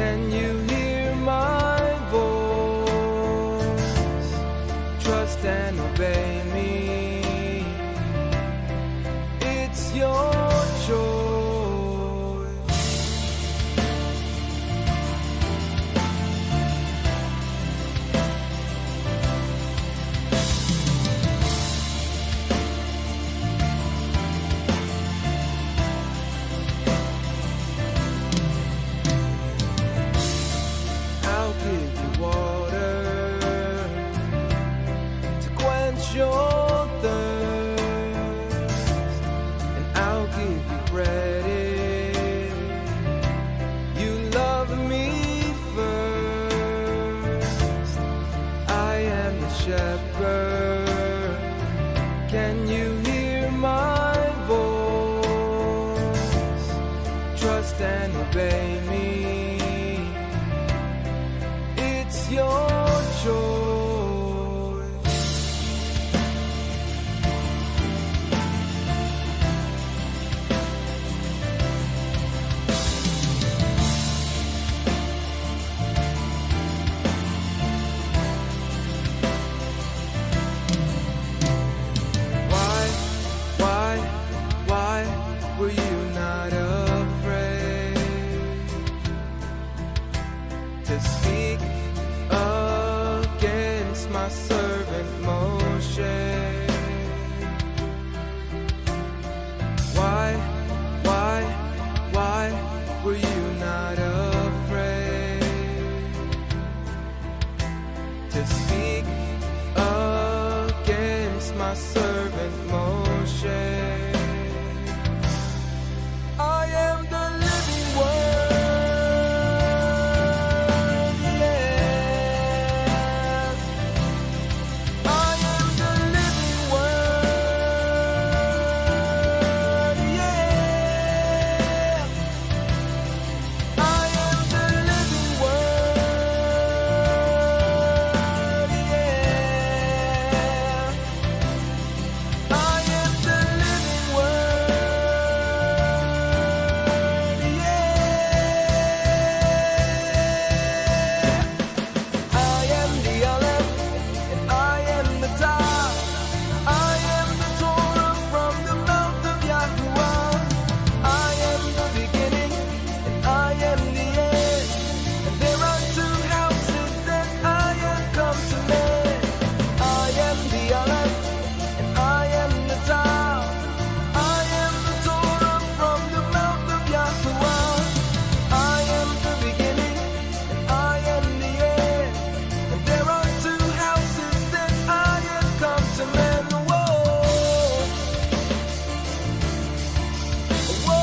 Can you hear my voice? Trust and obey me. It's your choice. I'll give you water to quench your thirst, and I'll give you bread if you love me first. I am the shepherd. Can you hear my voice? Trust and obey me. It's your choice. Why were you not afraid to speak against my servant Moshe? Why were you not afraid to speak against my servant Moshe? I am the living word, yeah. I am the living word, yeah. I am the living word, yeah. I am the living word, yeah. I am the Aleph, and I am the Tav. I am the Torah from the mouth of Yahuwah. I am the beginning, and I am the end. And there are two houses that I have come to live. I am the Aleph, and I am the Tav. I am the Torah from the mouth of Yahuwah. I am the beginning, and I am the end. And there are two houses that I have come to mend. Whoa, whoa,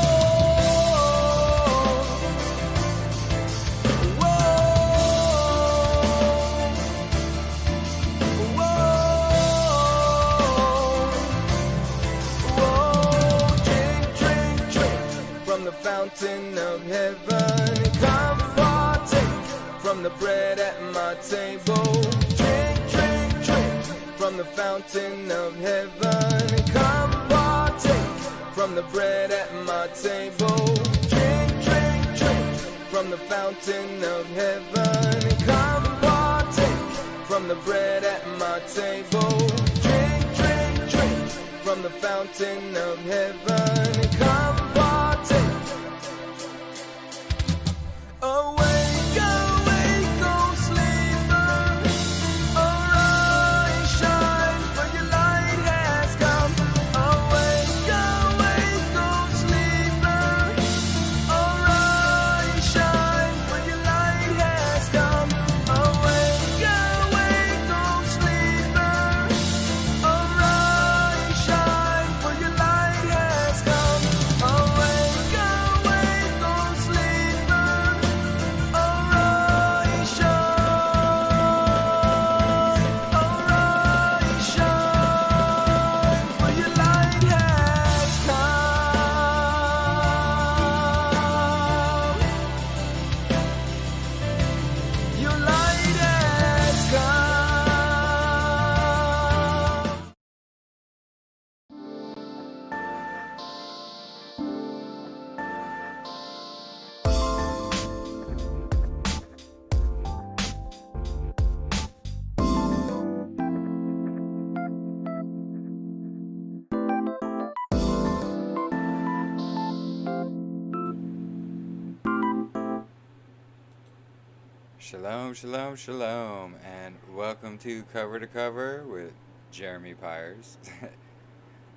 whoa. Drink, drink, drink from the fountain of heaven. Come partake from the bread at my table. Drink, drink, drink from the fountain of heaven. Come partake from the bread at my table. Drink, drink, drink from the fountain of heaven. Come partake from the bread at my table. Drink, drink, drink from the fountain of heaven. Come partake. Awake, awake, O sleeper. Arise, shine, for your light has come. Awake, awake, O sleeper. Arise, shine, for your light has come. Awake, awake, O sleeper. Arise, shine, for your light has come. Shalom, shalom, shalom, and welcome to Cover with Jeremy Pyers.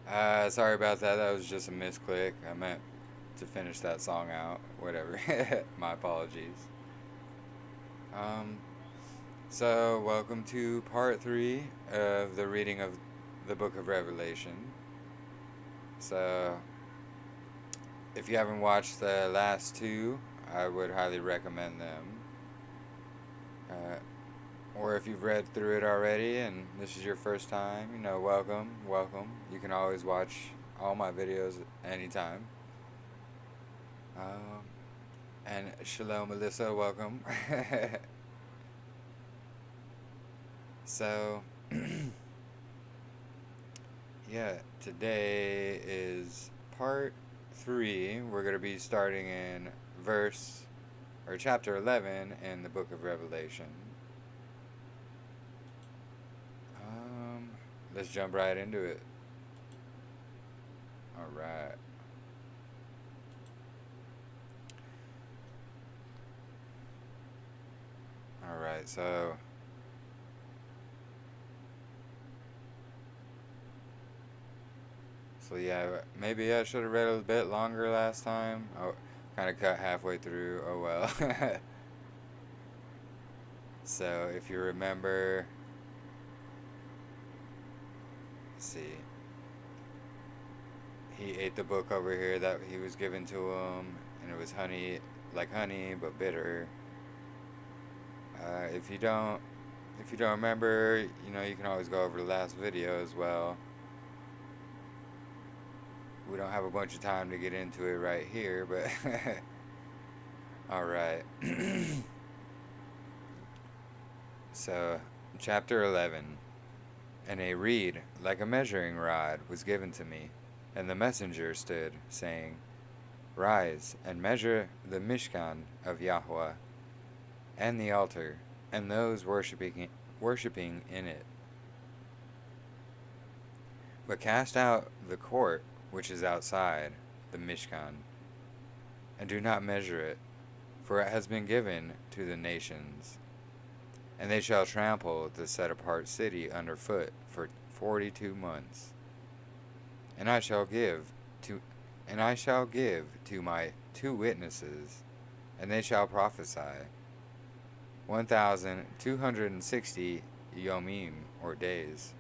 Sorry about that. That was just a misclick. I meant to finish that song out. Whatever. My apologies. Um, so welcome to part 3 of the reading of the book of Revelation. So, if you haven't watched the last two, I would highly recommend them. Or if you've read through it already and this is your first time, welcome. You can always watch all my videos anytime. And Shalom, Melissa, welcome. So, yeah, today is part 3. We're going to be starting in chapter 11 in the book of Revelation. Let's jump right into it. Alright. Alright, so yeah, maybe I should have read a bit longer last time. Oh, kind of cut halfway through. Oh well. So if you remember, let's see, he ate the book over here that he was given to him, and it was honey, like honey, but bitter. If you don't remember, you can always go over the last video as well. We don't have a bunch of time to get into it right here, but alright. So, chapter 11. And a reed, like a measuring rod, was given to me, and the messenger stood, saying, Rise, and measure the Mishkan of Yahweh, and the altar, and those worshipping in it. But cast out the court which is outside the Mishkan, and do not measure it, for it has been given to the nations, and they shall trample the set-apart city underfoot for 42 months. And I shall give to my 2 witnesses, and they shall prophesy 1,260 yomim, or days,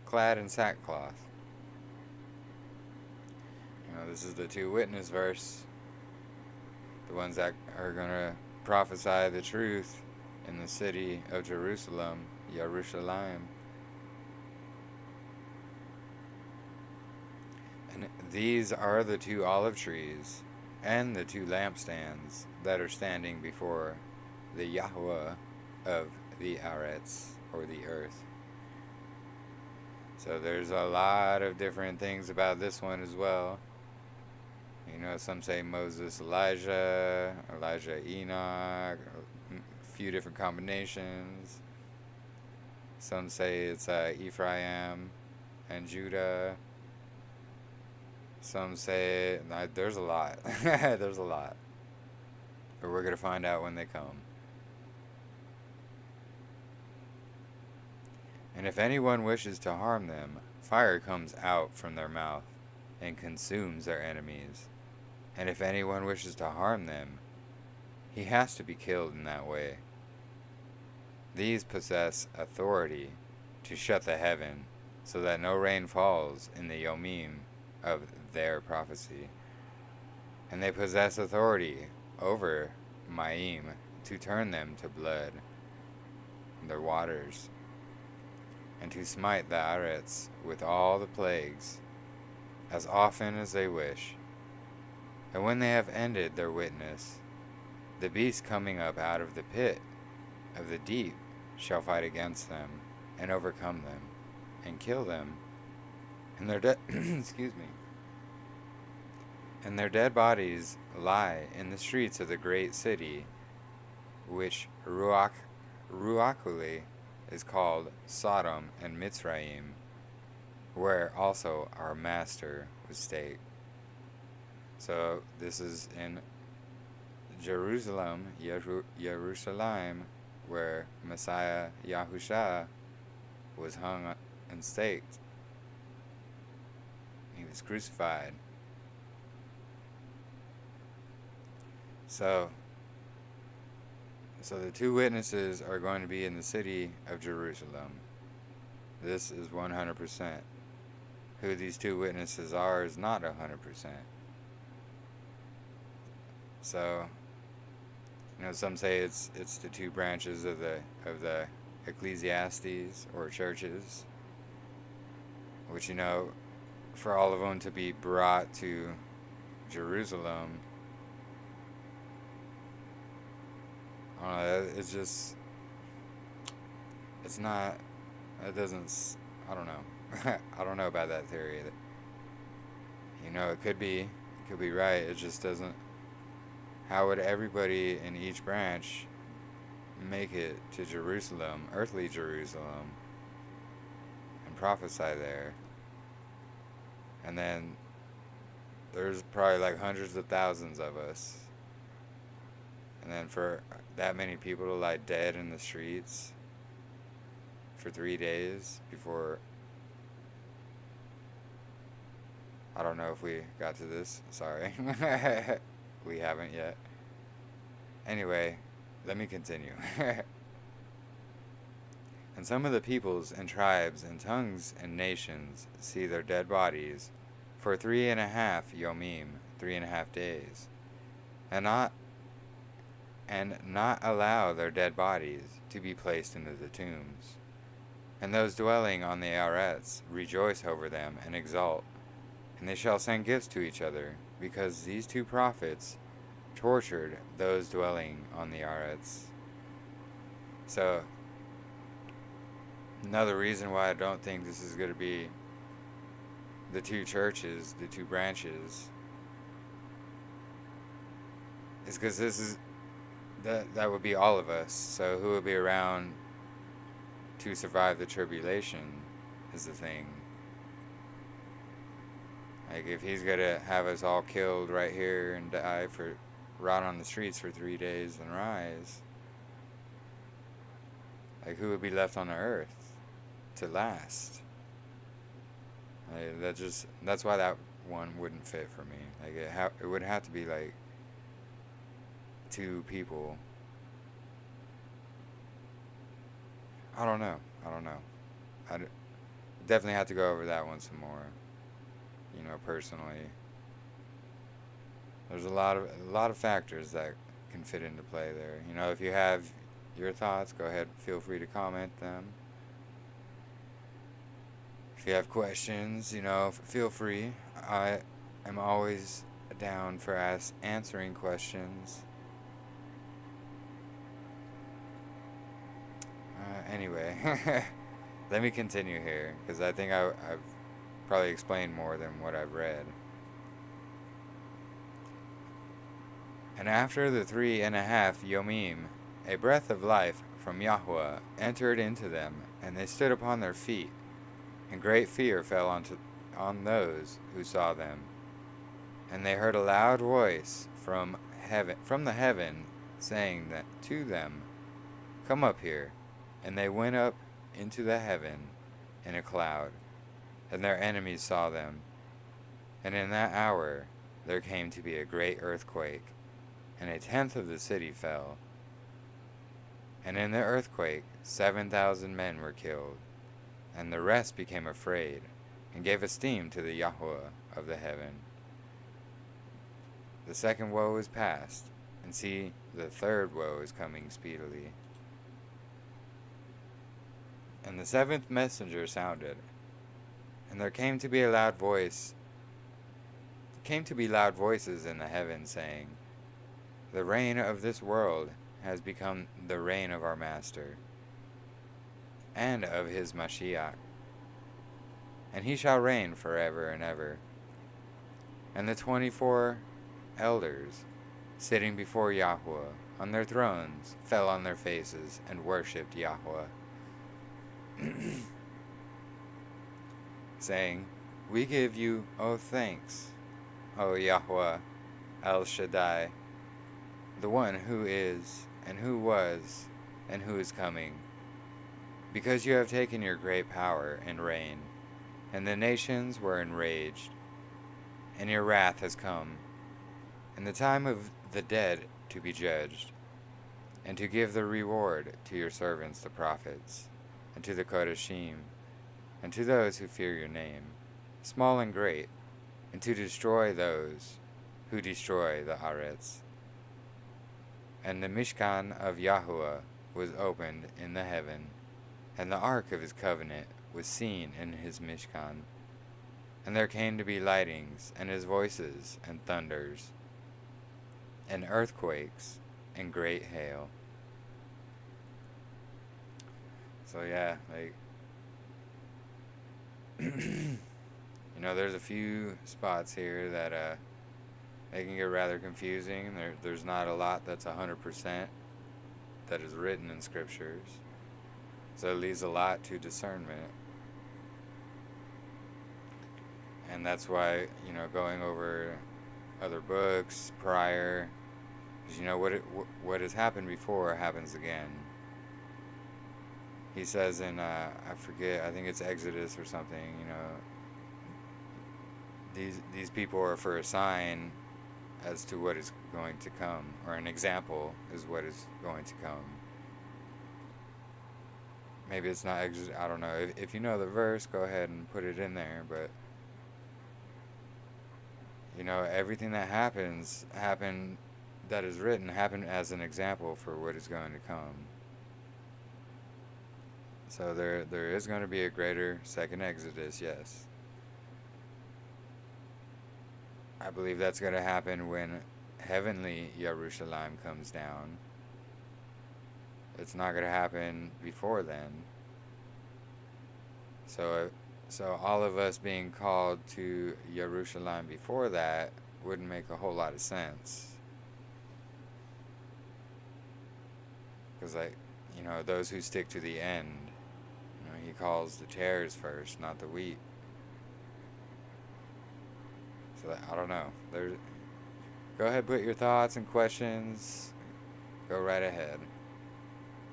clad in sackcloth. This is the 2 witness verse. The ones that are going to prophesy the truth in the city of Jerusalem, Yerushalayim. And these are the 2 olive trees and the 2 lampstands that are standing before the Yahweh of the Aretz, or the earth. So there's a lot of different things about this one as well. Some say Moses, Elijah, Enoch, a few different combinations. Some say it's Ephraim and Judah. Some say there's a lot. There's a lot. But we're going to find out when they come. And if anyone wishes to harm them, fire comes out from their mouth and consumes their enemies. And if anyone wishes to harm them, he has to be killed in that way. These possess authority to shut the heaven, so that no rain falls in the yomim of their prophecy. And they possess authority over Maim to turn them to blood, their waters, and to smite the Aretz with all the plagues, as often as they wish. And when they have ended their witness, the beast coming up out of the pit of the deep shall fight against them, and overcome them, and kill them, and their and their dead bodies lie in the streets of the great city, which Ruachuli is called Sodom and Mitzrayim, where also our master was stayed. So this is in Jerusalem, where Messiah Yahusha was hung and staked. He was crucified. So the two witnesses are going to be in the city of Jerusalem. This is 100%. Who these two witnesses are is not 100%. So, some say it's the two branches of the ecclesiastes or churches, which for all of them to be brought to Jerusalem, I don't know, it's not, it doesn't, I don't know. I don't know about that theory. It could be right, it just doesn't. How would everybody in each branch make it to Jerusalem, earthly Jerusalem, and prophesy there? And then there's probably like hundreds of thousands of us. And then for that many people to lie dead in the streets for 3 days before... I don't know if we got to this. Sorry. We haven't yet. Anyway, let me continue. And some of the peoples and tribes and tongues and nations see their dead bodies for 3.5 yomim, 3.5 days, and not allow their dead bodies to be placed into the tombs. And those dwelling on the Arets rejoice over them and exult, and they shall send gifts to each other, because these two prophets tortured those dwelling on the Arets. So, another reason why I don't think this is going to be the two churches, the two branches, is because that would be all of us. So who would be around to survive the tribulation is the thing. Like, if he's gonna have us all killed right here and rot on the streets for 3 days and rise, like, who would be left on the earth to last? Like, that's why that one wouldn't fit for me. Like, it would have to be like two people. I don't know. I definitely have to go over that one some more. Personally, there's a lot of factors that can fit into play there. If you have your thoughts, go ahead, feel free to comment them. If you have questions, feel free. I am always down for answering questions. Anyway, let me continue here, because I think I've probably explained more than what I've read. And after the 3.5 yomim, a breath of life from Yahweh entered into them, and they stood upon their feet, and great fear fell on those who saw them. And they heard a loud voice from the heaven, saying that to them, "Come up here." And they went up into the heaven in a cloud, and their enemies saw them. And in that hour there came to be a great earthquake, and 1/10 of the city fell. And in the earthquake 7,000 men were killed, and the rest became afraid, and gave esteem to the Yahweh of the heaven. The second woe is past, and see, the third woe is coming speedily. And the 7th messenger sounded, and there came to be loud voices in the heavens, saying, "The reign of this world has become the reign of our Master, and of his Mashiach, and he shall reign forever and ever." And the 24 elders, sitting before Yahweh on their thrones, fell on their faces and worshipped Yahweh, saying, "We give you, O thanks, O Yahweh El Shaddai, the one who is, and who was, and who is coming. Because you have taken your great power and reign, and the nations were enraged, and your wrath has come, and the time of the dead to be judged, and to give the reward to your servants the prophets, and to the Kodashim, and to those who fear your name, small and great, and to destroy those who destroy the Aretz. And the Mishkan of Yahuwah was opened in the heaven, and the ark of his covenant was seen in his Mishkan. And there came to be lightnings, and his voices, and thunders, and earthquakes, and great hail. So yeah, like, there's a few spots here that they can get rather confusing. There's not a lot that's 100% that is written in scriptures. So it leaves a lot to discernment. And that's why, going over other books prior, because what has happened before happens again. He says in, I forget, I think it's Exodus or something, these people are for a sign as to what is going to come, or an example is what is going to come. Maybe it's not Exodus, I don't know. If you know the verse, go ahead and put it in there, but everything that happened that is written happened as an example for what is going to come. So there is going to be a greater second Exodus, yes. I believe that's going to happen when heavenly Yerushalayim comes down. It's not going to happen before then. So all of us being called to Yerushalayim before that wouldn't make a whole lot of sense. Because, those who stick to the end, he calls the tares first, not the wheat. So I don't know. Go ahead, put your thoughts and questions. Go right ahead.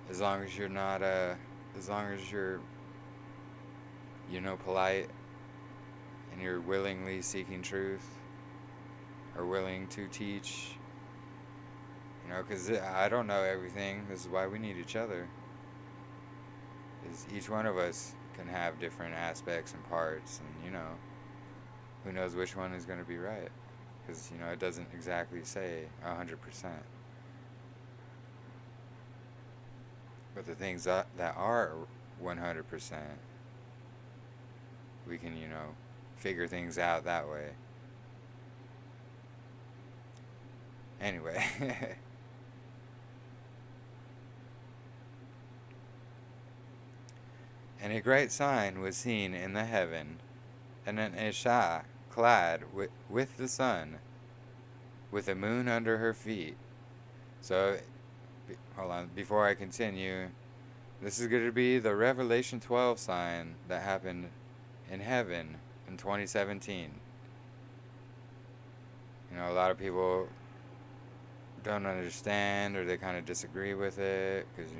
As long as you're not, as long as you're, polite, and you're willingly seeking truth, or willing to teach, because I don't know everything. This is why we need each other. Is each one of us can have different aspects and parts, and who knows which one is going to be right, because it doesn't exactly say 100%. But the things that are 100%, we can figure things out that way. Anyway. And a great sign was seen in the heaven, and an Isha clad with the sun, with the moon under her feet. So, hold on, before I continue, this is going to be the Revelation 12 sign that happened in heaven in 2017. A lot of people don't understand, or they kind of disagree with it, because,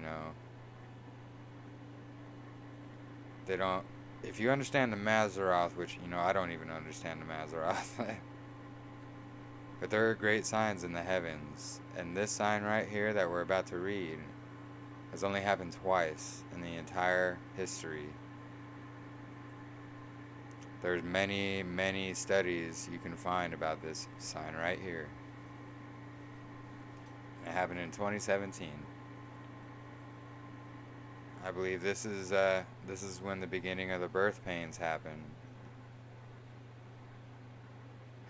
they don't. If you understand the Maseroth, which, I don't even understand the Maseroth, but there are great signs in the heavens, and this sign right here that we're about to read has only happened twice in the entire history. There's many, many studies you can find about this sign right here. It happened in 2017. I believe this is when the beginning of the birth pains happened.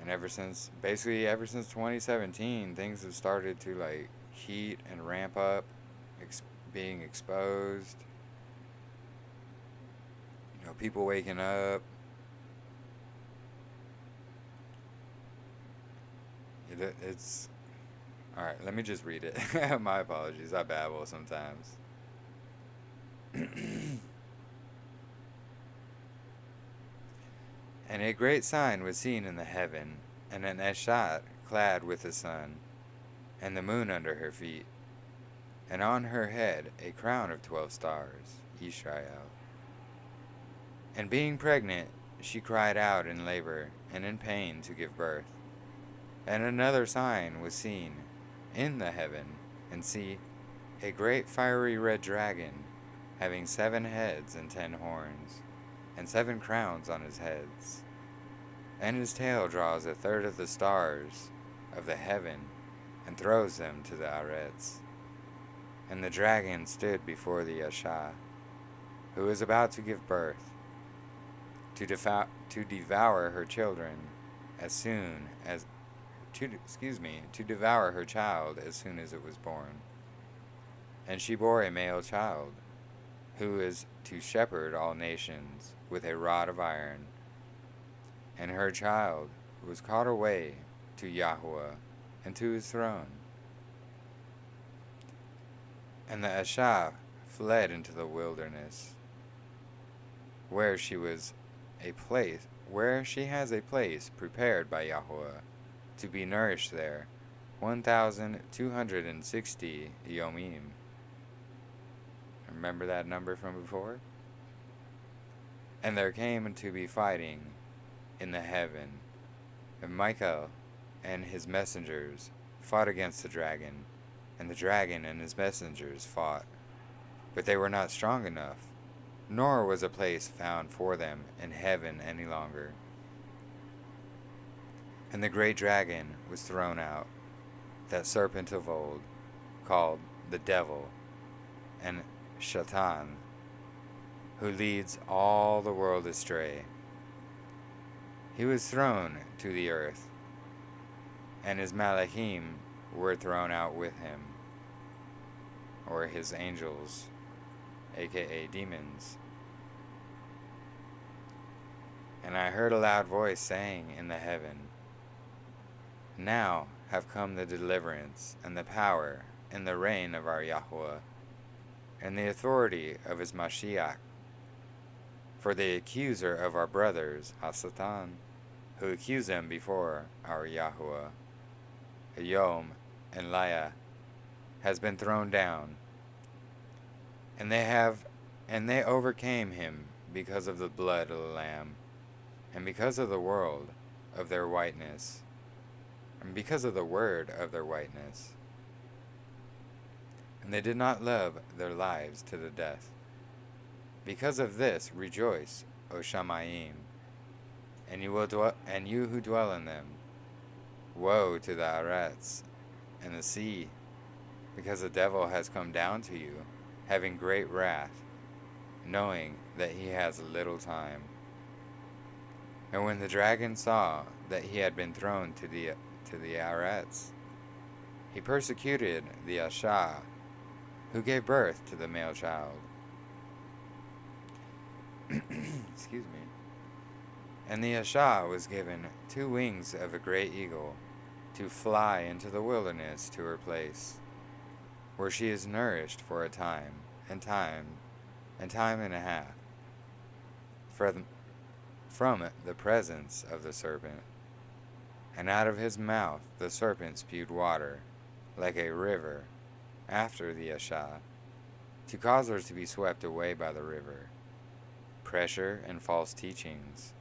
And ever since 2017, things have started to heat and ramp up, being exposed. People waking up. It's alright, let me just read it. My apologies, I babble sometimes. And a great sign was seen in the heaven, and an Eshat clad with the sun, and the moon under her feet, and on her head a crown of 12 stars, Israel. And being pregnant, she cried out in labor and in pain to give birth. And another sign was seen in the heaven, and see, a great fiery red dragon, having 7 heads and 10 horns, and 7 crowns on his heads. And his tail draws 1/3 of the stars of the heaven, and throws them to the Arets. And the dragon stood before the Asha, who was about to give birth, to devour her children as soon as to devour her child as soon as it was born. And she bore a male child, who is to shepherd all nations with a rod of iron. And her child was caught away to Yahweh and to his throne. And the Asha fled into the wilderness, where she has a place prepared by Yahweh, to be nourished there 1,260 yomim. Remember that number from before? And there came to be fighting in the heaven, and Michael and his messengers fought against the dragon, and the dragon and his messengers fought, but they were not strong enough, nor was a place found for them in heaven any longer. And the great dragon was thrown out, that serpent of old, called the devil and Shaitan, who leads all the world astray. He was thrown to the earth, and his malachim were thrown out with him, or his angels, aka demons. And I heard a loud voice saying in the heaven, now have come the deliverance, and the power, and the reign of our Yahweh, and the authority of his Mashiach. For the accuser of our brothers, Hasatan, who accused them before our Yahweh, Yom and Laya, has been thrown down, and they overcame him because of the blood of the Lamb, and because of the world of their whiteness, and because of the word of their whiteness. And they did not love their lives to the death. Because of this rejoice, O Shamayim, and you who dwell in them. Woe to the Arets and the sea, because the devil has come down to you, having great wrath, knowing that he has little time. And when the dragon saw that he had been thrown to the Arets, he persecuted the Asha, who gave birth to the male child. Excuse me. And the Asha was given 2 wings of a great eagle, to fly into the wilderness to her place, where she is nourished for a time and a half, from the presence of the serpent. And out of his mouth the serpent spewed water, like a river, after the Asha, to cause her to be swept away by the river. Pressure and false teachings.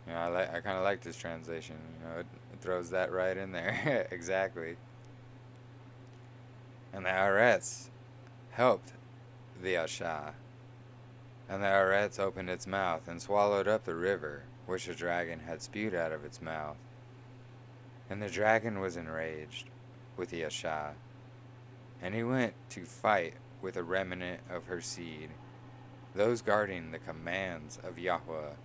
You know, I kind of like this translation. You know, it throws that right in there. Exactly. And the Arets helped the Asha, and the Arets opened its mouth and swallowed up the river which the dragon had spewed out of its mouth. And the dragon was enraged with the Asha, and he went to fight with a remnant of her seed, those guarding the commands of Yahweh,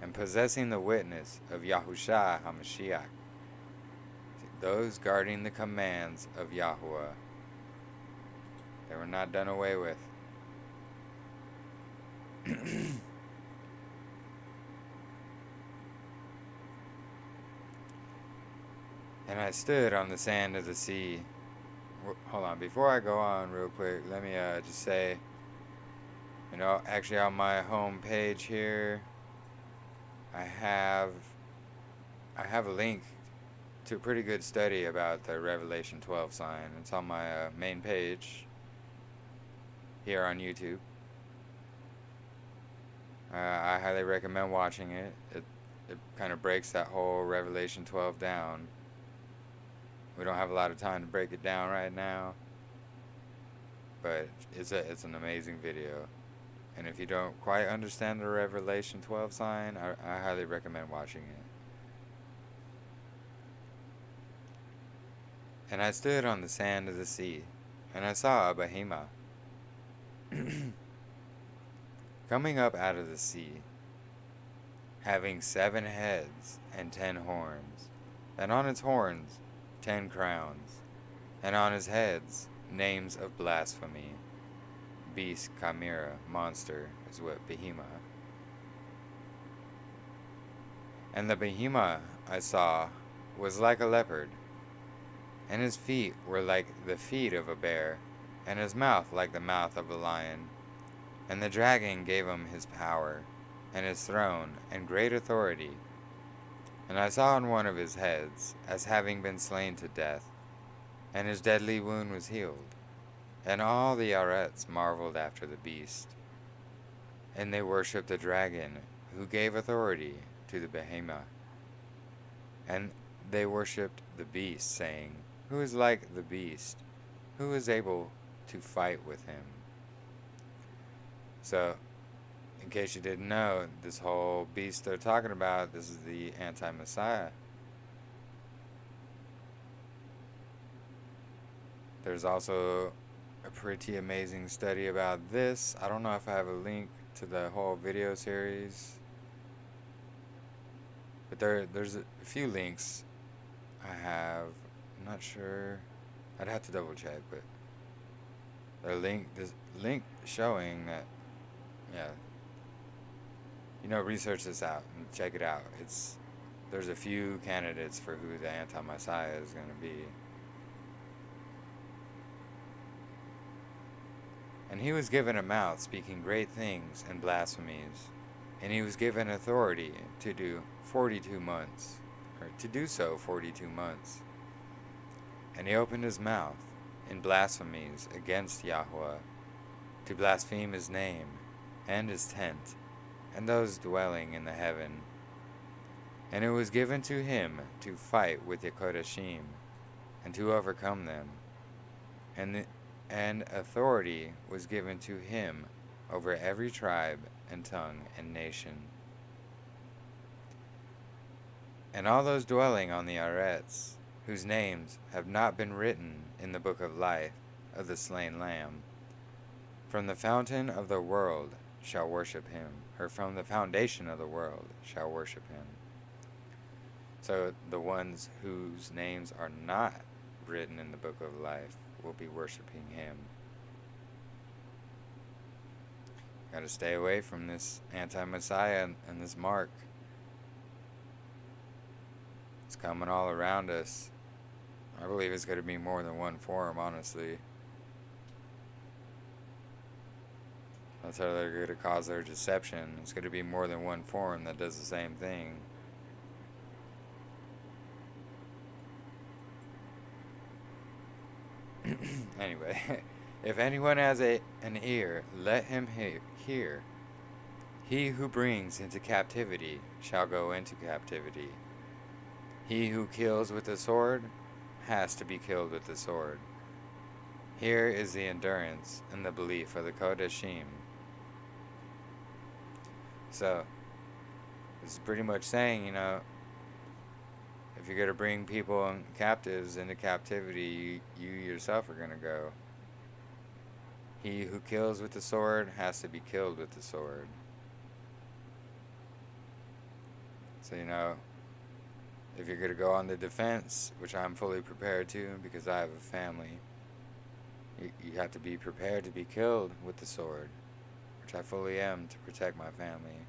and possessing the witness of Yahushua HaMashiach, those guarding the commands of Yahweh. They were not done away with. And I stood on the sand of the sea. Hold on, before I go on real quick, let me just say, you know, actually on my home page here, I have a link to a pretty good study about the Revelation 12 sign. It's on my main page here on YouTube. I highly recommend watching it. It kind of breaks that whole Revelation 12 down. We don't have a lot of time to break it down right now, but it's an amazing video. And if you don't quite understand the Revelation 12 sign, I highly recommend watching it. And I stood on the sand of the sea, and I saw a behemoth coming up out of the sea, having 7 heads and 10 horns, and on its horns 10 crowns, and on his heads names of blasphemy. Beast, chimera, monster is what behemoth. And the behemoth I saw was like a leopard, and his feet were like the feet of a bear, and his mouth like the mouth of a lion. And the dragon gave him his power, and his throne, and great authority. And I saw on one of his heads, as having been slain to death, and his deadly wound was healed. And all the Arettes marveled after the beast. And they worshipped the dragon, who gave authority to the behemoth. And they worshipped the beast, saying, Who is like the beast? Who is able to fight with him? So, in case you didn't know, this whole beast they're talking about, this is the anti-Messiah. There's also a pretty amazing study about this. I don't know if I have a link to the whole video series, but there's a few links I have. I'm not sure. I'd have to double check, but this link showing that, yeah, research this out and check it out. There's a few candidates for who the anti-Messiah is going to be. And he was given a mouth speaking great things and blasphemies, and he was given authority to do 42 months, or to do so 42 months. And he opened his mouth in blasphemies against Yahweh, to blaspheme his name, and his tent, and those dwelling in the heaven. And it was given to him to fight with the Kodashim, and to overcome them. And authority was given to him over every tribe and tongue and nation. And all those dwelling on the Arettes, whose names have not been written in the book of life of the slain Lamb, from the fountain of the world shall worship him, or from the foundation of the world shall worship him. So the ones whose names are not written in the book of life will be worshiping him. Got to stay away from this anti-Messiah and this mark. It's coming all around us. I believe it's going to be more than one form, honestly. That's how they're going to cause their deception. It's going to be more than one form that does the same thing. Anyway, if anyone has an ear, let him hear. He who brings into captivity shall go into captivity. He who kills with the sword has to be killed with the sword. Here is the endurance and the belief of the Kodashim. So, this is pretty much saying, if you're going to bring people and captives into captivity, you yourself are going to go. He who kills with the sword has to be killed with the sword. So, if you're going to go on the defense, which I'm fully prepared to because I have a family, you have to be prepared to be killed with the sword, which I fully am, to protect my family,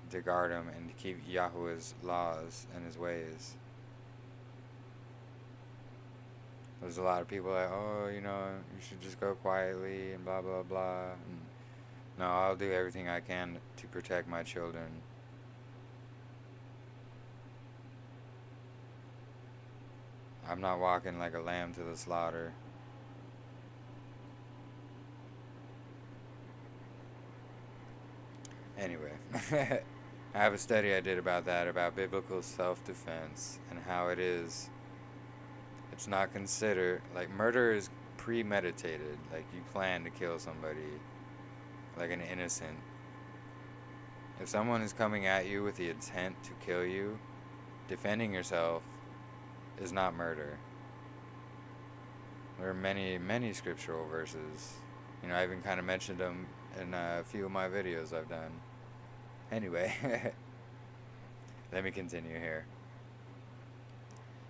to guard them, and to keep Yahweh's laws and his ways. There's a lot of people that, you should just go quietly and blah, blah, blah. And no, I'll do everything I can to protect my children. I'm not walking like a lamb to the slaughter. Anyway, I have a study I did about that, about biblical self-defense and how it's not considered, like murder is premeditated, like you plan to kill somebody, like an innocent. If someone is coming at you with the intent to kill you, defending yourself is not murder. There are many, many scriptural verses. I even kind of mentioned them in a few of my videos I've done. Anyway, let me continue here.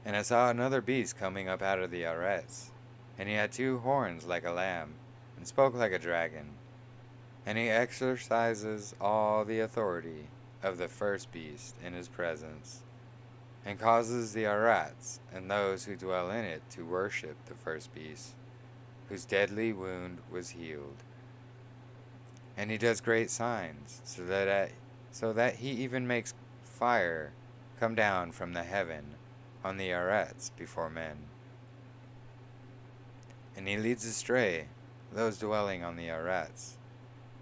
And I saw another beast coming up out of the arets, and he had 2 horns like a lamb, and spoke like a dragon. And he exercises all the authority of the first beast in his presence, and causes the arats and those who dwell in it to worship the first beast, whose deadly wound was healed. And he does great signs, so that he even makes fire come down from the heaven on the arats before men. And he leads astray those dwelling on the arats,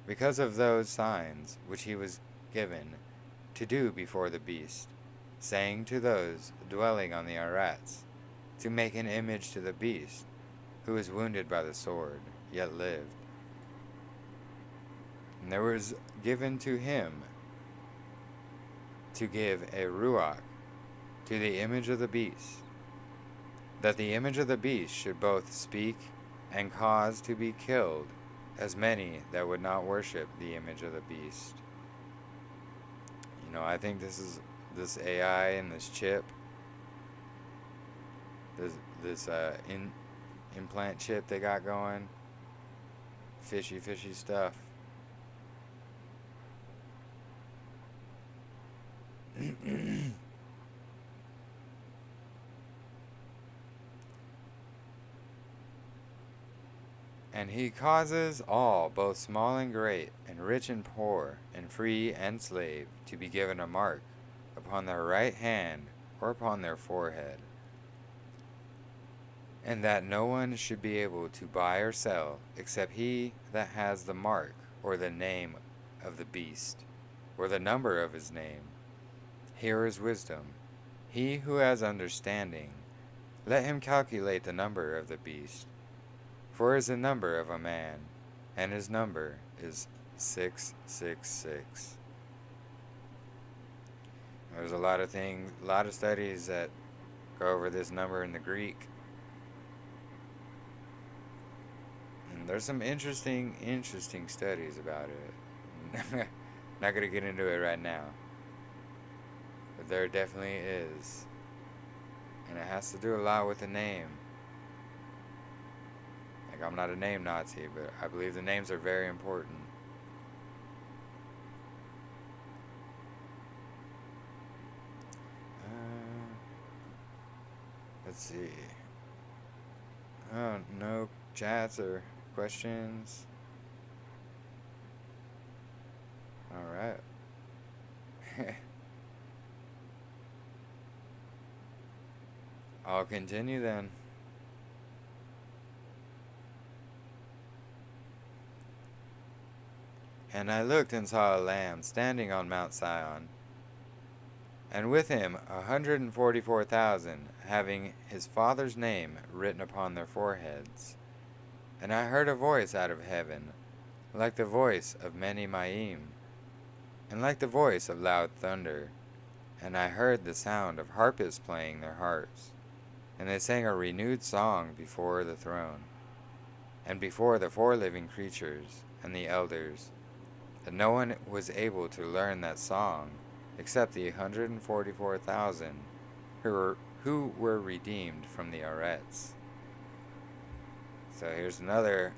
because of those signs which he was given to do before the beast, saying to those dwelling on the arats, to make an image to the beast, who was wounded by the sword, yet lived. And there was given to him to give a ruach to the image of the beast, that the image of the beast should both speak and cause to be killed as many that would not worship the image of the beast. I think this AI and this chip, this implant chip they got going, fishy stuff. And he causes all, both small and great, and rich and poor, and free and slave, to be given a mark upon their right hand or upon their forehead, and that no one should be able to buy or sell except he that has the mark or the name of the beast, or the number of his name. Here is wisdom. He who has understanding, let him calculate the number of the beast. For it is the number of a man, and his number is 666. There's a lot of studies that go over this number in the Greek. And there's some interesting studies about it. Not going to get into it right now. But there definitely is. And it has to do a lot with the name. I'm not a name Nazi, but I believe the names are very important. Let's see. Oh, no chats or questions. Alright. I'll continue then. And I looked and saw a lamb standing on Mount Sion, and with him 144,000, having his father's name written upon their foreheads. And I heard a voice out of heaven, like the voice of many Maim, and like the voice of loud thunder. And I heard the sound of harpists playing their harps, and they sang a renewed song before the throne, and before the 4 living creatures and the elders. And no one was able to learn that song except the 144,000 who were redeemed from the arets. So here's another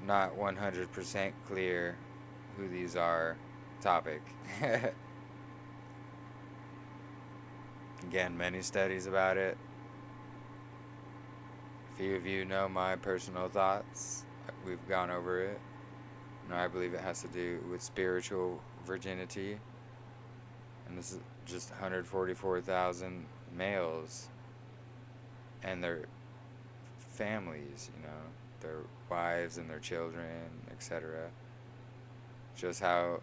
not 100% clear who these are topic. Again, many studies about it. A few of you know my personal thoughts. We've gone over it. I believe it has to do with spiritual virginity. And this is just 144,000 males and their families, their wives and their children, etc. Just how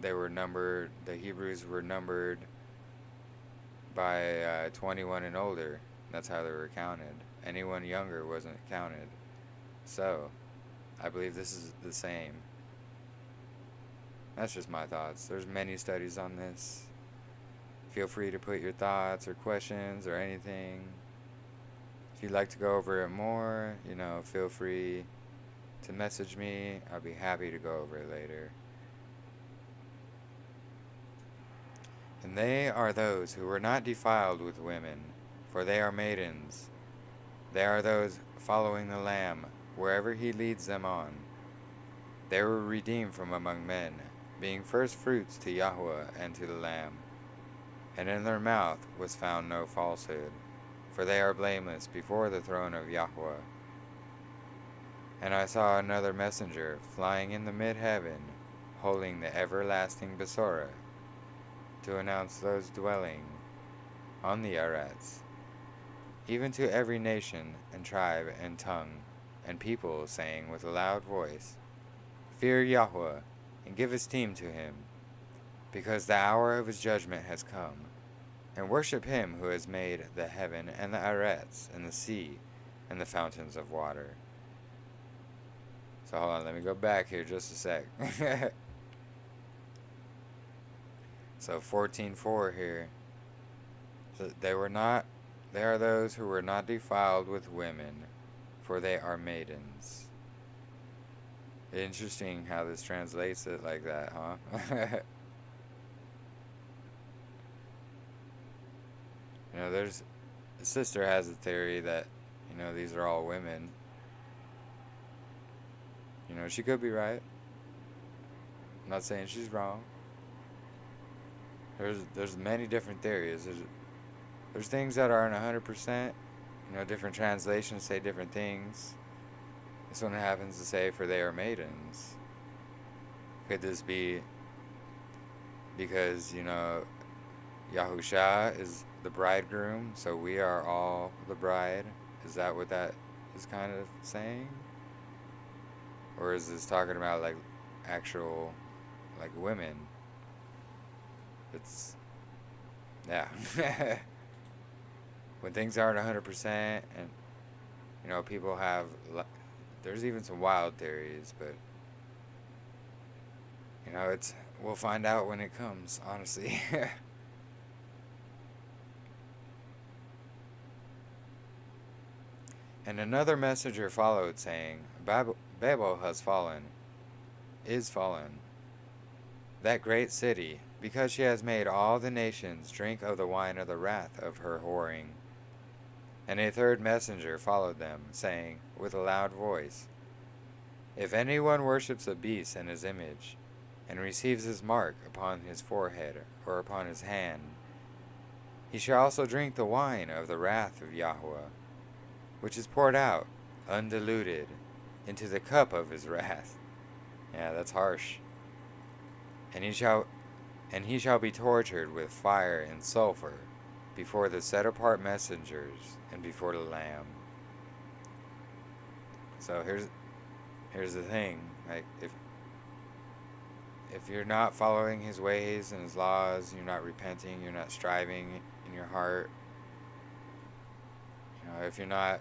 they were numbered, the Hebrews were numbered by 21 and older. That's how they were counted. Anyone younger wasn't counted. So, I believe this is the same. That's just my thoughts. There's many studies on this. Feel free to put your thoughts or questions or anything. If you'd like to go over it more, feel free to message me. I'll be happy to go over it later. And they are those who were not defiled with women, for they are maidens. They are those following the Lamb, wherever he leads them on. They were redeemed from among men, being first fruits to Yahweh and to the Lamb. And in their mouth was found no falsehood, for they are blameless before the throne of Yahweh. And I saw another messenger flying in the mid-heaven, holding the everlasting Besorah, to announce those dwelling on the Arats, even to every nation and tribe and tongue and people, saying with a loud voice, Fear Yahweh, and give esteem to him, because the hour of his judgment has come, and worship him who has made the heaven and the Arats and the sea and the fountains of water. So hold on, let me go back here just a sec. So 14:4 here. So they are those who were not defiled with women, for they are maidens. Interesting how this translates it like that, huh? There's a sister has a theory that, these are all women. She could be right. I'm not saying she's wrong. There's many different theories. There's things that aren't 100%. Different translations say different things. This one happens to say, for they are maidens. Could this be because, Yahusha is the bridegroom, so we are all the bride? Is that what that is kind of saying? Or is this talking about, actual, women? It's, yeah. When things aren't 100%, and, people have, there's even some wild theories, but, we'll find out when it comes, honestly. And another messenger followed, saying, Babel has fallen, is fallen, that great city, because she has made all the nations drink of the wine of the wrath of her whoring. And a third messenger followed them, saying with a loud voice, If anyone worships a beast and his image, and receives his mark upon his forehead or upon his hand, he shall also drink the wine of the wrath of Yahweh, which is poured out, undiluted, into the cup of his wrath. Yeah, that's harsh. And he shall be tortured with fire and sulfur before the set-apart messengers and before the Lamb. So here's the thing. If you're not following his ways and his laws, you're not repenting, you're not striving in your heart, if you're not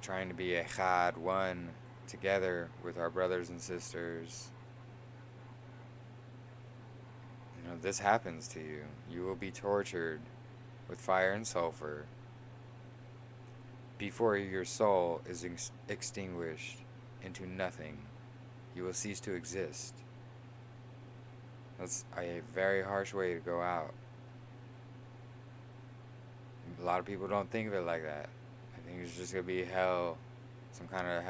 trying to be echad, one, together with our brothers and sisters, this happens to you. You will be tortured with fire and sulfur before your soul is extinguished into nothing. You will cease to exist. That's a very harsh way to go out. A lot of people don't think of it like that. I think it's just going to be hell, some kind of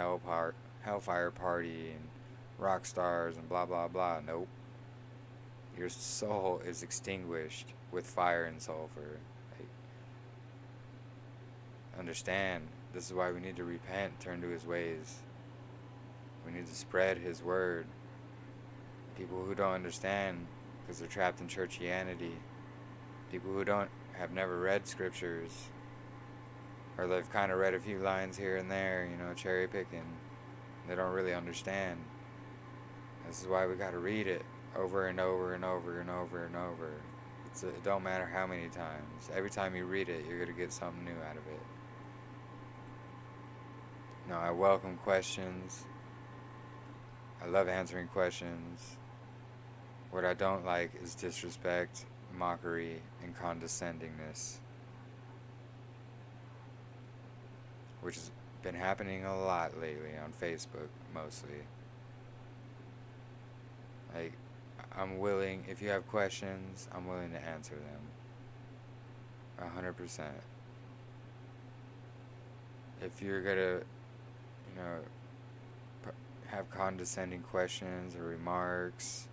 hellfire party and rock stars and blah blah blah. Nope. Your soul is extinguished with fire and sulfur. Understand, this is why we need to repent, turn to his ways. We need to spread his word. People who don't understand because they're trapped in churchianity, people who have never read scriptures, or they've kind of read a few lines here and there, cherry picking. They don't really understand. This is why we got to read it over and over and over and over and over. It don't matter how many times. Every time you read it, you're going to get something new out of it. I welcome questions. I love answering questions. What I don't like is disrespect, mockery, and condescendingness, which has been happening a lot lately on Facebook, mostly. Like, I'm willing, if you have questions, I'm willing to answer them. 100%. If you're gonna, have condescending questions or remarks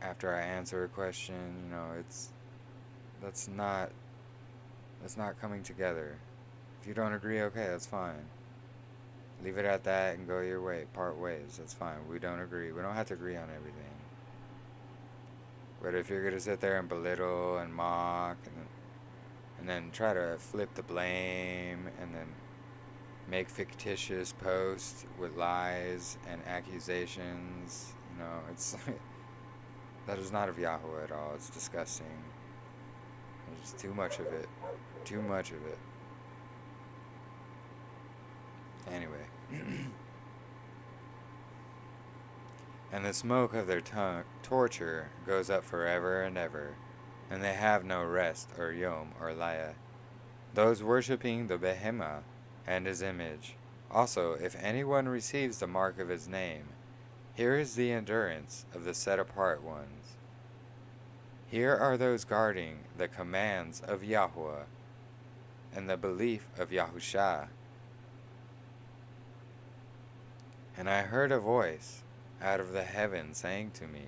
after I answer a question, that's not coming together. If you don't agree, okay, that's fine. Leave it at that and go your way. Part ways. That's fine. We don't agree. We don't have to agree on everything. But if you're going to sit there and belittle and mock and then try to flip the blame and then make fictitious posts with lies and accusations, it's that is not of Yahweh at all. It's disgusting. There's just too much of it. Too much of it. Anyway. And the smoke of their torture goes up forever and ever, and they have no rest or yom or laya. Those worshipping the Behemah and his image. Also, if anyone receives the mark of his name, here is the endurance of the set-apart ones. Here are those guarding the commands of Yahweh and the belief of Yahusha. And I heard a voice out of the heaven saying to me,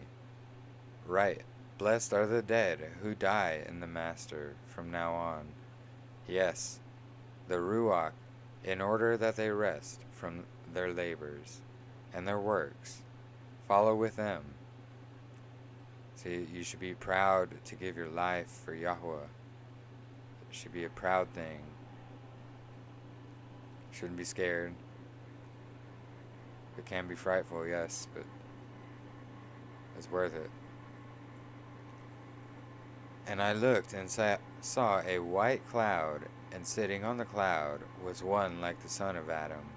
Write, blessed are the dead who die in the Master from now on. Yes, the Ruach, in order that they rest from their labors, and their works follow with them. See, you should be proud to give your life for Yahweh. It should be a proud thing. Shouldn't be scared. It can be frightful, yes, but it's worth it. And I looked and saw a white cloud, and sitting on the cloud was one like the son of Adam,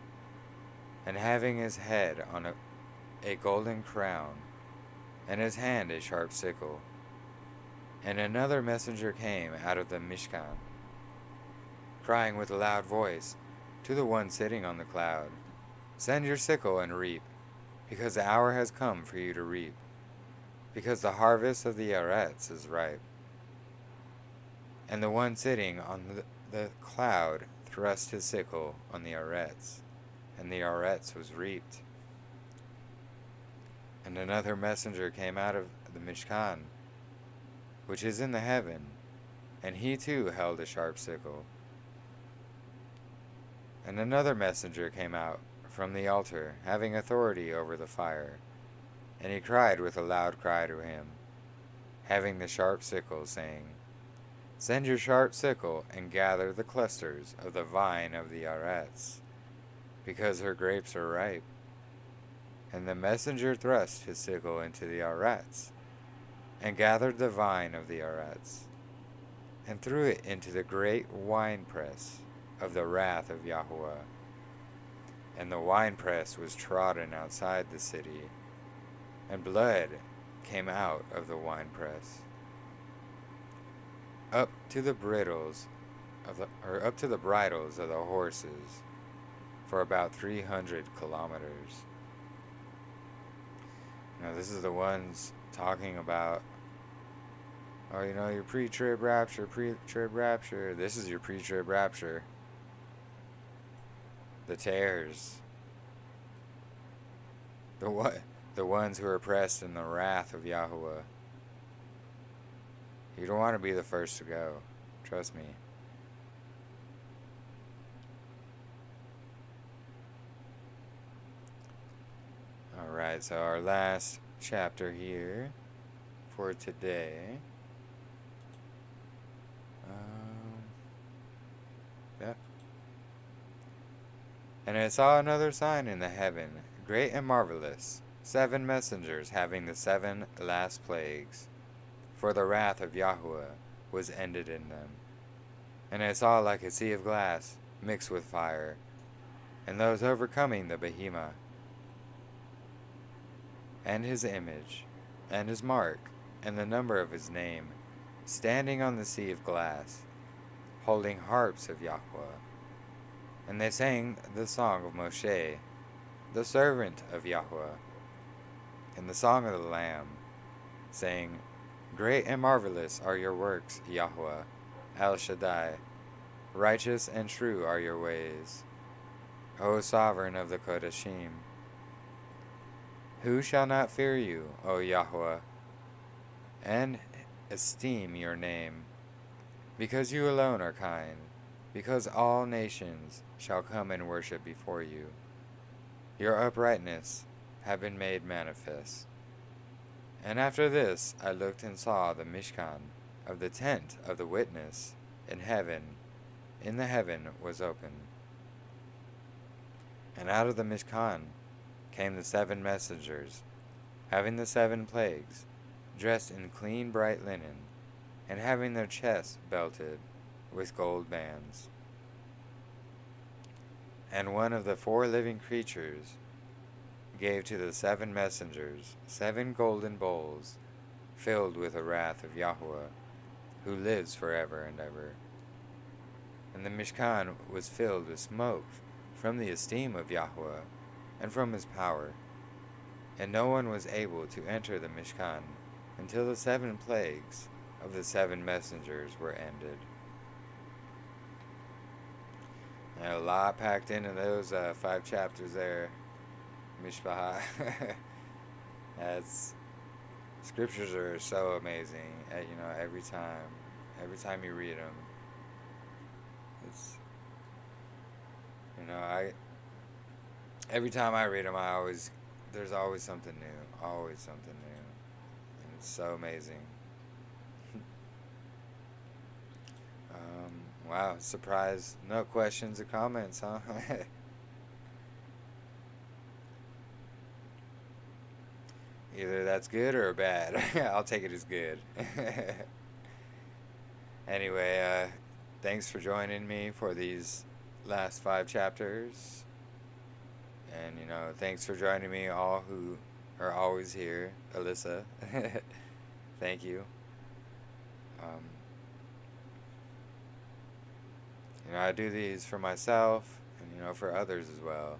and having his head on a golden crown, and his hand a sharp sickle. And another messenger came out of the Mishkan, crying with a loud voice to the one sitting on the cloud, Send your sickle and reap, because the hour has come for you to reap, because the harvest of the Eretz is ripe. And the one sitting on the cloud thrust his sickle on the Eretz, and the Eretz was reaped. And another messenger came out of the Mishkan, which is in the heaven, and he too held a sharp sickle. And another messenger came out from the altar, having authority over the fire, and he cried with a loud cry to him, having the sharp sickle, saying, Send your sharp sickle and gather the clusters of the vine of the Eretz, because her grapes are ripe. And the messenger thrust his sickle into the Eretz, and gathered the vine of the Eretz, and threw it into the great winepress of the wrath of Yahweh. And the winepress was trodden outside the city, and blood came out of the winepress, up to the bridles of the bridles of the horses, for about 300 kilometers. Now this is the ones talking about, your pre-trib rapture, pre-trib rapture. This is your pre-trib rapture. The tares. The ones who are oppressed in the wrath of Yahweh. You don't want to be the first to go. Trust me. Alright, so our last chapter here for today. Yeah. And I saw another sign in the heaven, great and marvelous, 7 messengers having the 7 last plagues, for the wrath of Yahweh was ended in them. And I saw like a sea of glass mixed with fire, and those overcoming the behemoth, and his image, and his mark, and the number of his name, standing on the sea of glass, holding harps of Yahweh. And they sang the song of Moshe, the servant of Yahweh, and the song of the Lamb, saying, Great and marvelous are your works, Yahweh, El Shaddai. Righteous and true are your ways, O sovereign of the Kodashim. Who shall not fear you, O Yahweh, and esteem your name? Because you alone are kind, because all nations shall come and worship before you. Your uprightness have been made manifest. And after this I looked and saw the Mishkan of the tent of the witness in the heaven was open. And out of the Mishkan came the 7 messengers, having the 7 plagues, dressed in clean bright linen, and having their chests belted with gold bands. And one of the 4 living creatures gave to the 7 messengers 7 golden bowls filled with the wrath of Yahweh, who lives forever and ever. And the Mishkan was filled with smoke from the esteem of Yahweh and from his power, and no one was able to enter the Mishkan until the 7 plagues of the 7 messengers were ended. And a lot packed into those 5 chapters there, Mishpah. That's scriptures are so amazing. Every time you read them, it's every time I read them, there's always something new, and it's so amazing. Wow, surprise! No questions or comments, huh? Either that's good or bad. I'll take it as good. Anyway, thanks for joining me for these last 5 chapters. And, thanks for joining me, all who are always here. Alyssa, thank you. I do these for myself and, for others as well.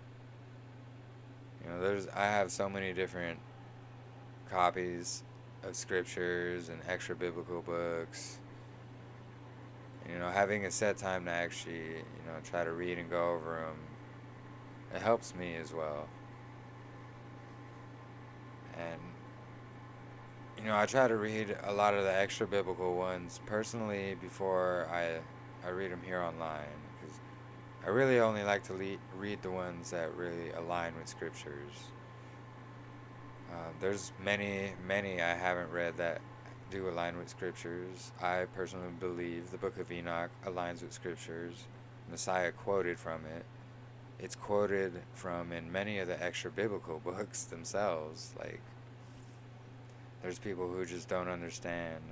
I have so many different copies of scriptures and extra biblical books. Having a set time to actually, try to read and go over them, it helps me as well. And, I try to read a lot of the extra biblical ones personally before I read them here online, because I really only like to read the ones that really align with scriptures. There's many I haven't read that do align with scriptures. I personally believe the book of Enoch aligns with scriptures. Messiah quoted from it. It's quoted from in many of the extra biblical books themselves. Like, there's people who just don't understand,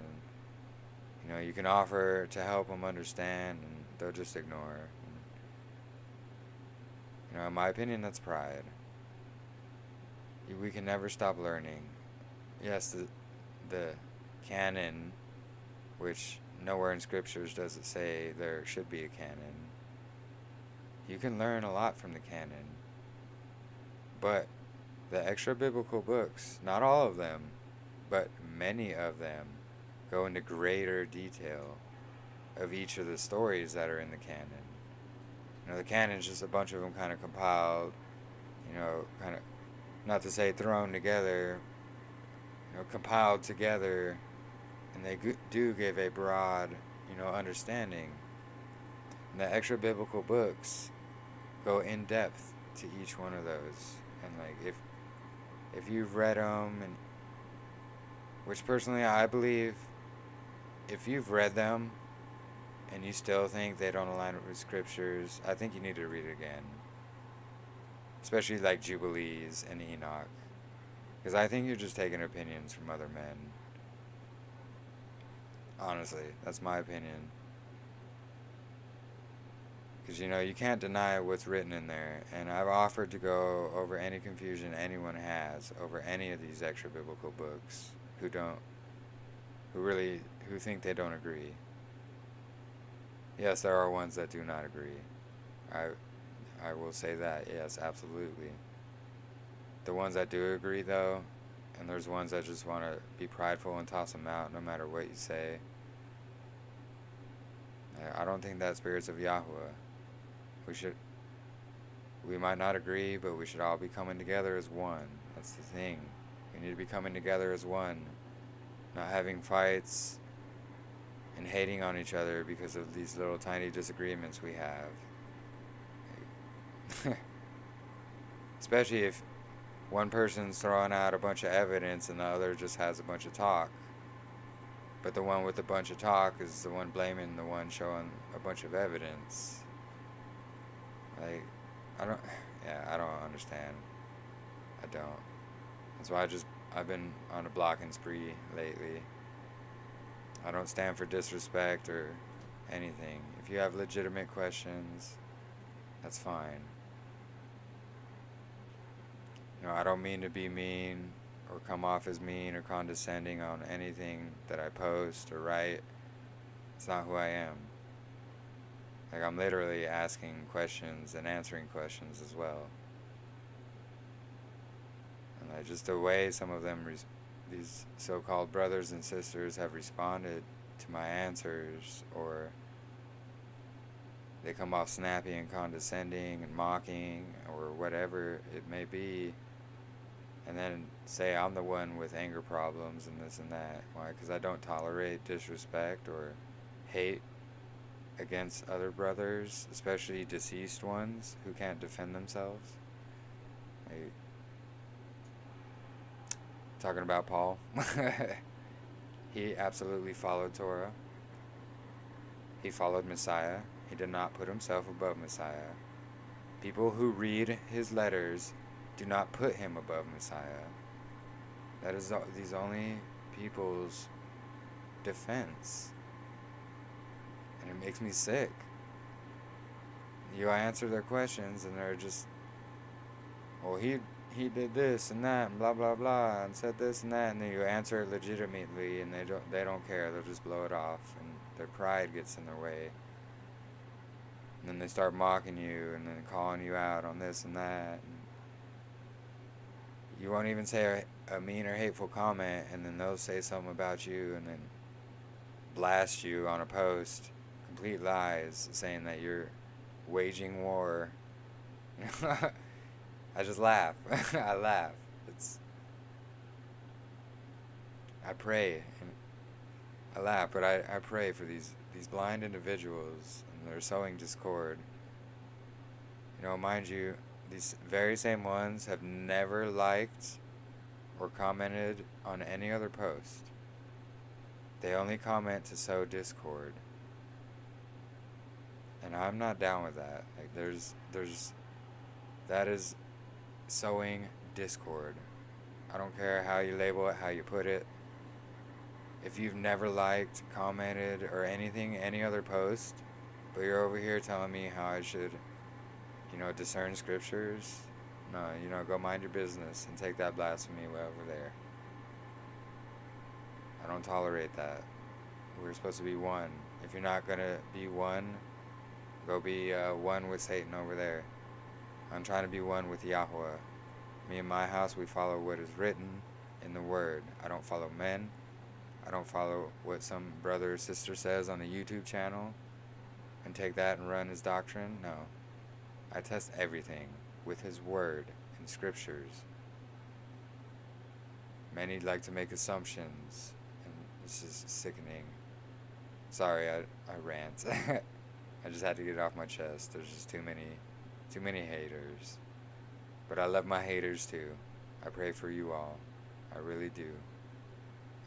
and you can offer to help them understand, and they'll just ignore. And, in my opinion, that's pride. We can never stop learning. Yes, the canon, which nowhere in scriptures does it say there should be a canon. You can learn a lot from the canon. But the extra biblical books, not all of them, but many of them, go into greater detail of each of the stories that are in the canon. The canon's just a bunch of them kind of compiled, kind of, not to say thrown together, compiled together, and they do give a broad, understanding. And the extra biblical books go in depth to each one of those. And like, if you've read them, and which personally I believe, if you've read them and you still think they don't align with scriptures, I think you need to read it again. especially like Jubilees and Enoch. Because I think you're just taking opinions from other men. Honestly, that's my opinion. Because, you can't deny what's written in there. And I've offered to go over any confusion anyone has over any of these extra biblical books who think they don't agree. Yes, there are ones that do not agree. I will say that, yes, absolutely. The ones that do agree, though, and there's ones that just want to be prideful and toss them out no matter what you say. I don't think that spirit's of Yahweh. We might not agree, but we should all be coming together as one. That's the thing. We need to be coming together as one, not having fights and hating on each other because of these little tiny disagreements we have. Especially if one person's throwing out a bunch of evidence and the other just has a bunch of talk. But the one with a bunch of talk is the one blaming the one showing a bunch of evidence. Like, I don't understand. I don't. That's why I've been on a blocking spree lately. I don't stand for disrespect or anything. If you have legitimate questions, that's fine. I don't mean to be mean or come off as mean or condescending on anything that I post or write. It's not who I am. Like, I'm literally asking questions and answering questions as well. And just the way some of them, these so-called brothers and sisters, have responded to my answers, or they come off snappy and condescending and mocking or whatever it may be, and then say I'm the one with anger problems and this and that. Why? Because I don't tolerate disrespect or hate against other brothers, especially deceased ones who can't defend themselves. Like, talking about Paul, he absolutely followed Torah. He followed Messiah. He did not put himself above Messiah. People who read his letters do not put him above Messiah. That is these only people's defense. And it makes me sick. You answer their questions and they're just, well, he did this and that and blah blah blah and said this and that, and then you answer it legitimately and they don't care. They'll just blow it off, and their pride gets in their way. And then they start mocking you and then calling you out on this and that. And you won't even say a mean or hateful comment, and then they'll say something about you and then blast you on a post, complete lies, saying that you're waging war. I just laugh. I laugh. I pray and I laugh, but I pray for these blind individuals, and they're sowing discord. Mind you, these very same ones have never liked or commented on any other post. They only comment to sow discord. And I'm not down with that. Like, that is sowing discord. I don't care how you label it, how you put it. If you've never liked, commented, or any other post, but you're over here telling me how I should, discern scriptures, no, go mind your business and take that blasphemy way over there. I don't tolerate that. We're supposed to be one. If you're not going to be one, go be one with Satan over there. I'm trying to be one with Yahweh. Me and my house, we follow what is written in the Word. I don't follow men. I don't follow what some brother or sister says on a YouTube channel and take that and run his doctrine. No. I test everything with his Word and Scriptures. Many like to make assumptions, and this is sickening. Sorry, I rant. I just had to get it off my chest. There's just too many haters. But I love my haters too. I pray for you all. I really do.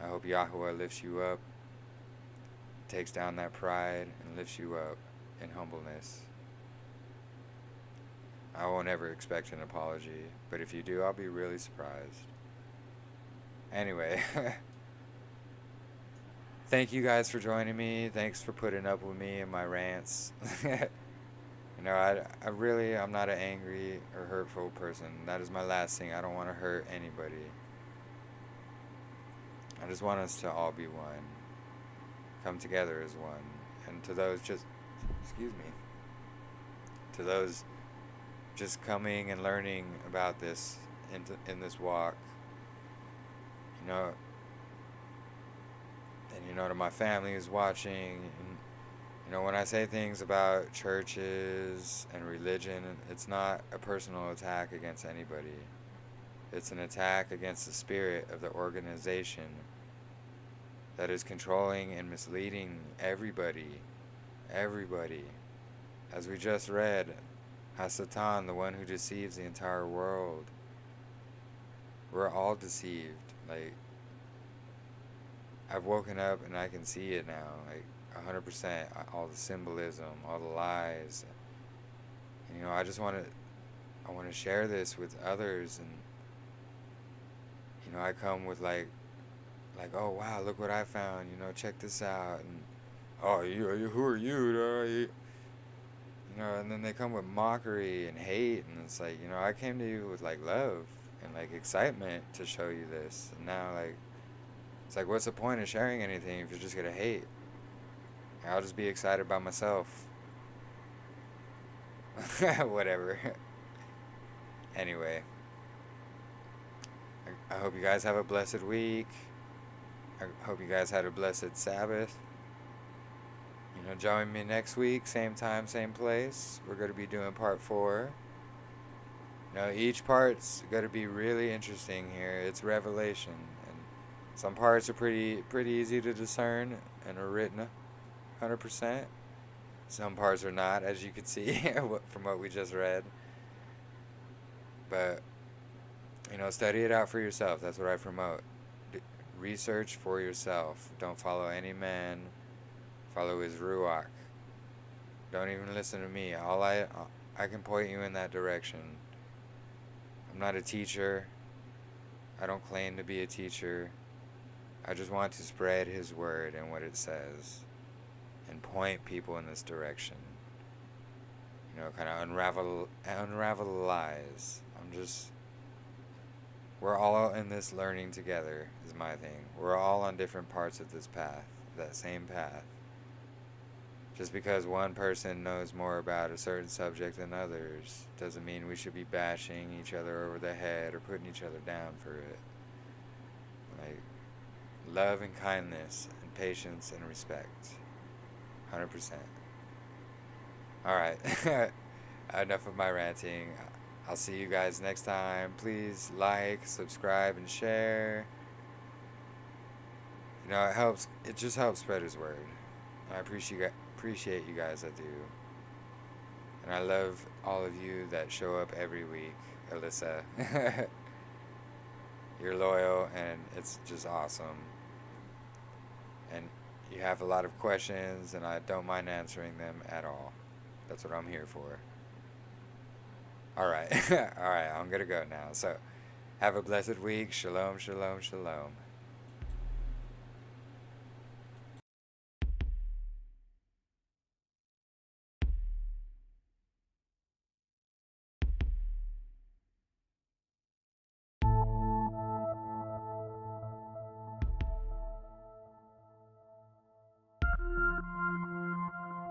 I hope Yahweh lifts you up, takes down that pride, and lifts you up in humbleness. I won't ever expect an apology, but if you do, I'll be really surprised. Anyway, thank you guys for joining me. Thanks for putting up with me and my rants. I'm not an angry or hurtful person. That is my last thing. I don't want to hurt anybody. I just want us to all be one. Come together as one. And to those to those just coming and learning about this in this walk, and to my family who's watching, and when I say things about churches and religion, it's not a personal attack against anybody. It's an attack against the spirit of the organization that is controlling and misleading everybody. Everybody. As we just read, Hasatan, the one who deceives the entire world. We're all deceived. Like, I've woken up and I can see it now. Like, 100%. All the symbolism, all the lies. And, I want to share this with others. And, I come with like, oh, wow, look what I found. Check this out. And, oh, who are you? And then they come with mockery and hate, and it's like, I came to you with like love and like excitement to show you this, and now like, it's like, what's the point of sharing anything if you're just gonna hate? I'll just be excited by myself. Whatever. Anyway, I hope you guys have a blessed week. I hope you guys had a blessed Sabbath. Join me next week, same time, same place. We're going to be doing part 4. Each part's going to be really interesting here. It's revelation, and some parts are pretty easy to discern and are written 100%. Some parts are not, as you can see from what we just read. But study it out for yourself. That's what I promote. Research for yourself. Don't follow any man. Follow his ruach. Don't even listen to me. I can point you in that direction. I'm not a teacher. I don't claim to be a teacher. I just want to spread his word and what it says, and point people in this direction. Kind of unravel the lies. We're all in this learning together, is my thing. We're all on different parts of this path, that same path. Just because one person knows more about a certain subject than others doesn't mean we should be bashing each other over the head or putting each other down for it. Like, love and kindness and patience and respect. 100%. Alright. Enough of my ranting. I'll see you guys next time. Please like, subscribe, and share. It helps. It just helps spread his word. I appreciate you guys that do. And I love all of you that show up every week. Alyssa. You're loyal, and it's just awesome. And you have a lot of questions, and I don't mind answering them at all. That's what I'm here for. Alright. Alright, I'm gonna go now. So, have a blessed week. Shalom, shalom, shalom.